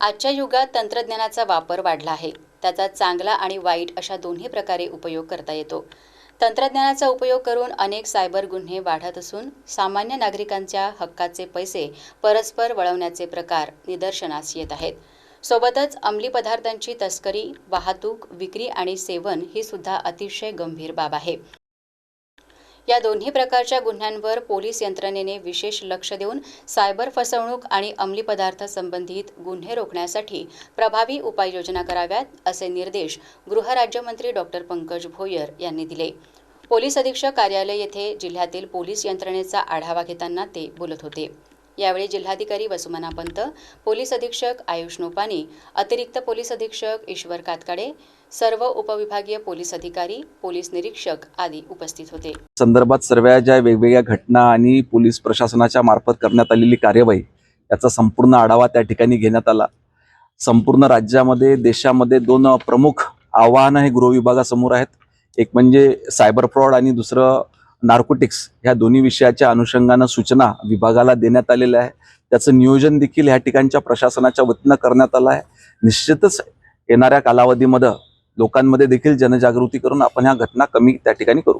आजच्या युगात तंत्रज्ञानाचा वापर वाढला आहे. त्याचा चांगला आणि वाईट अशा दोन्ही प्रकारे उपयोग करता येतो. तंत्रज्ञानाचा उपयोग करून अनेक सायबर गुन्हे वाढत असून सामान्य नागरिकांच्या हक्काचे पैसे परस्पर वळवण्याचे प्रकार निदर्शनास येत आहेत. सोबतच अंमली पदार्थांची तस्करी, वाहतूक, विक्री आणि सेवन ही सुद्धा अतिशय गंभीर बाब आहे. या दोन्ही प्रकारच्या गुन्ह्यांवर पोलीस यंत्रणेने विशेष लक्ष देऊन सायबर फसवणूक आणि अंमली पदार्थ संबंधित गुन्हे रोखण्यासाठी प्रभावी उपाययोजना कराव्यात, असे निर्देश गृहराज्यमंत्री डॉक्टर पंकज भोयर यांनी दिले. पोलीस अधीक्षक कार्यालय येथे जिल्ह्यातील पोलीस यंत्रणेचा आढावा घेताना ते बोलत होते. यावेळी जिल्हाधिकारी वसुमना पंत, पोलीस अधीक्षक आयुष नोपानी, अतिरिक्त पोलीस अधीक्षक ईश्वर कातकाडे, सर्व उपविभागीय पोलीस अधिकारी, पोलीस निरीक्षक आदी उपस्थित होते. संदर्भात सर्व ज्या वेगवेगळ्या घटना आणि पोलीस प्रशासनाच्या मार्फत करण्यात आलेली कार्यवाही याचा संपूर्ण आढावा त्या ठिकाणी घेण्यात आला. संपूर्ण राज्यामध्ये देशामध्ये दोन प्रमुख आव्हानं हे गृह विभागासमोर आहेत. एक म्हणजे सायबर फ्रॉड आणि दुसरं नार्कोटिक्स. ह्या दोन्ही विषयाच्या अनुषंगानं सूचना विभागाला देण्यात आलेल्या आहे. त्याचं नियोजन देखील ह्या ठिकाणच्या प्रशासनाच्या वतीनं करण्यात आलं आहे. निश्चितच येणाऱ्या कालावधीमध्ये लोकांमध्ये देखील जनजागृती करून आपण ह्या घटना कमी त्या ठिकाणी करू.